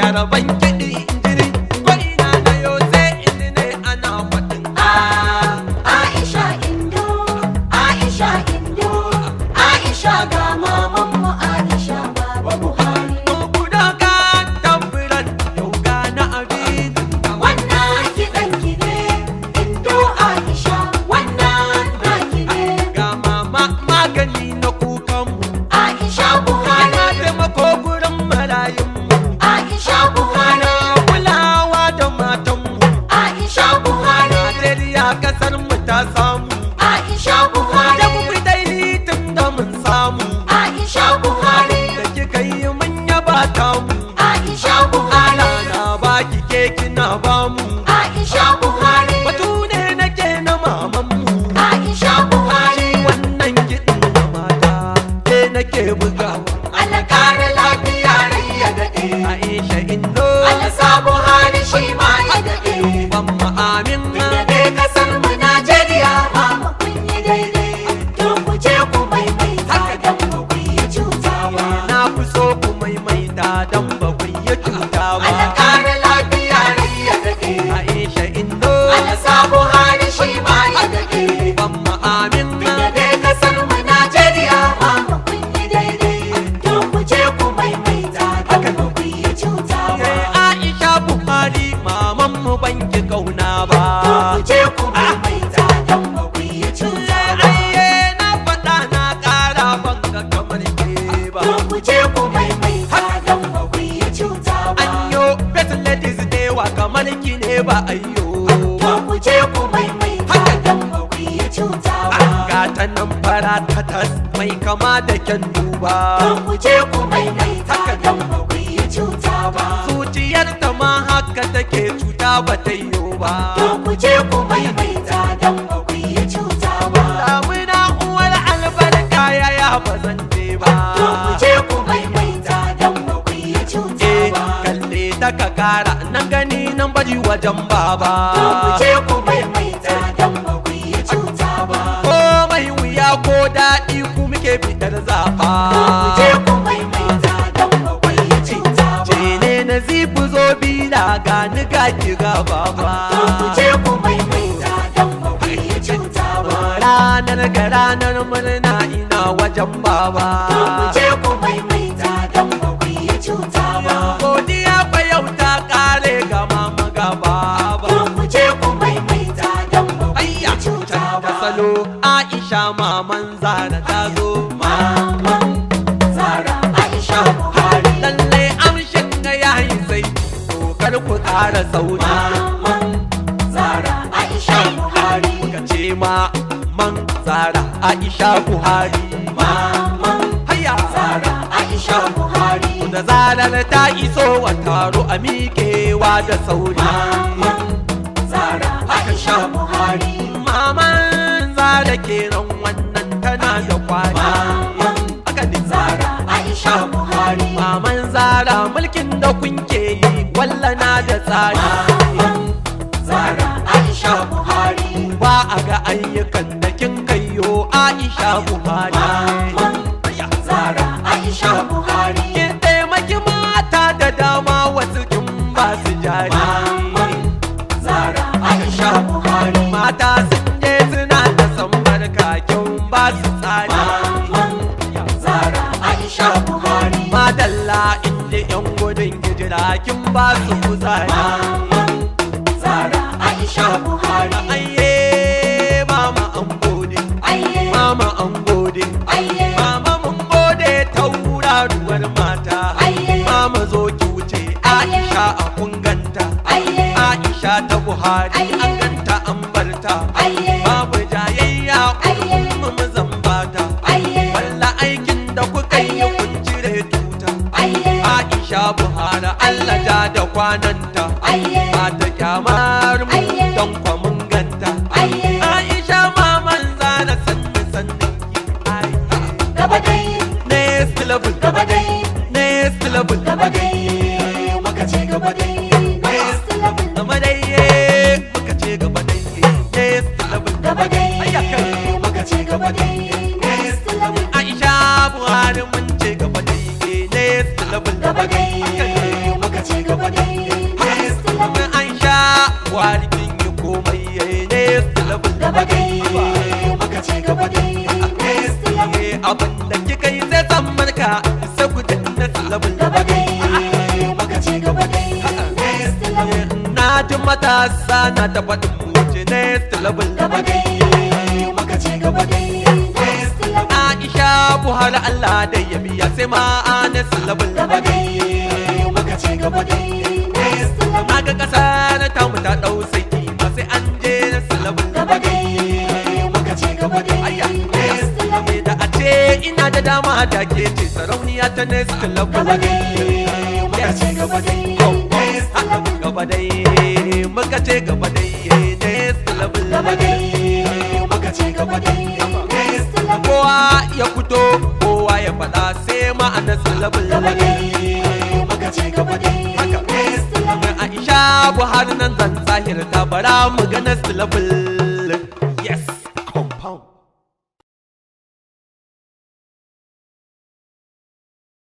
Yaraban kiɗi injiri ko ina na yo sai in ne ana faɗin Aisha Indo, Aisha Indo, Aisha ga maman mu Aisha baba Buhari. guda ka tamburan yau ga na abin Wannan kiɗan ki ne Indo Aisha, wannan naki ne ga mama magani na kukanmu Aisha yana Buhari. taimako gurin marayunmu Aisha Buhari, kulawa da matanmu Aisha Buhari, Najeriya kasar mu ta samu Aisha da Buhari, kuku daidai tun da mun samu Aisha Buhari, da kika yi mun yaba ta mu Aisha Buhari, na baki ke kina ba mu Aisha Buhari, batu ne nake na mamanmu Aisha Buhari. wannan kiɗin na mata ke nake bugawa Allah kare lafiya rai ya daɗe. Aisha Indo Allah sa Buhari shi ma ya daɗe. ban amin Da dai kasar mu Najeriya ba mu kun yi daidai. To ku je ku maimaita don ba ku yi cuta ba. na fi so ku maimaita don ba ku yi cuta Allah ba kare lafiya rai ya daɗe. Aisha Indo Allah sa Buhari shi ma ya daɗe. ban amin Da dai kasar mu Najeriya ba mu kun yi daidai. To ku je ku maimaita don ba ku yi cuta ba. Aisha Buhari maman mu banki kauna To ba ku je ku maimaita don ba ku yi cuta ba. Aiye na faɗa na ƙara banka kamar ke ba To ku je ku maimaita don ba ku yi cuta ba. Anyo best ladies dewa kamar ki ne ba ayyo To ku je ku maimaita don ba ku yi cuta ba. ga ta nan fara ta tas mai kama da kyan duba To ku je ku maimaita don ba ku yi cuta ba. zuciyar ta ma haka take cuta ba ta yiwu ba To ku je ku maimaita don ba ku yi cuta ba. damuna uwar albarka yaya ba zan je ba To ku je ku maimaita don ba ku yi cuta ba. kalle ta ka kara nan gani nan bari wajen baba To ku je ku maimaita don ba ku yi cuta ba. ko mai wuya ko daɗi ku muke fitar zafa To ku je ku maimaita don ba ku yi cuta ba. ce ne na zifu zo bila ga ni ga ki ga baba To ku je ku maimaita don ba ku yi cuta ba. ranar ga ranar murna ina wajen baba To ku je ku maimaita don ba ku yi cuta ba. godiya fa yau ta kare ga mama ga baba To ku je ku maimaita don ba ku yi ayya cuta ta ba. salo Aisha maman Zara ta zo Maman Zara Aisha Buhari. lalle amshin ga yayi sai kar ku ƙara sauri Maman Zara Aisha Buhari. muka ce ma man Zara Aisha Buhari Maman hayya Zara Aisha Buhari. da zarar ta iso wa taro a miƙewa da sauri Maman Zara Aisha Buhari. maman Zara kenan wannan tana da kwari Maman haka ne Zara Aisha Buhari. maman Zara mulkin da kun ke yi wallana da tsari Maman Zara Aisha Buhari. ba a ga ayyukan da kin kayyo Aisha Buhari Maman Zara Aisha Buhari. kin taimaki mata da dama wasu kin ba su jari Maman Zara Aisha Buhari. mata sun je suna da san barka kin ba su tsari Maman Zara Aisha Buhari. madalla inda yan gudun hijira kin ba su kuzari Maman Zara Aisha Buhari. ayye mama an gode Aiye, mama an gode aiye, mama mun gode tauraruwar mata aiye, mama zo ki wuce Aisha a kunganta aiye, Aisha ta Buhari an ganta an barta aiye, babu jayayya mu zambata aiye, walla aikin da kuka yi kun cire tuta aiye, Aisha Buhari Allah ja da kwananta aiye, ba ta kyamar mu don kwa mun ganta aiye. Aisha maman Zara sanni sanni Gaba dai, next level gaba dai, next level gaba dai, muka ce gaba dai. Next level. gaba dai muka ce gaba dai next level Gaba dai, ayyaka muka ce gaba dai. Next level. Aisha Buhari mun ce gaba dai next level Gaba dai, muka ce gaba tun matasa na ta faɗin wuce next level. Gaba dai muka ce gaba dai next level. Aisha Buhari Allah dai ya biya sai ma next level. Gaba dai muka ce gaba dai next level. Naga ƙasa na tamu ta ɗau saiti ba sai an je next level. Gaba dai muka ce gaba dai next level. Da a ce ina da dama da ke ce sarauniya ta next level. Gaba dai muka ce gaba dai next level. Gaba dai muka ce gaba dai next level. Gaba dai muka ce gaba dai next level. Kowa ya fito kowa ya faɗa sai ma a next level. Gaba dai muka ce gaba dai next level. Aisha Buhari nan zan zahirta bara mu ga next level.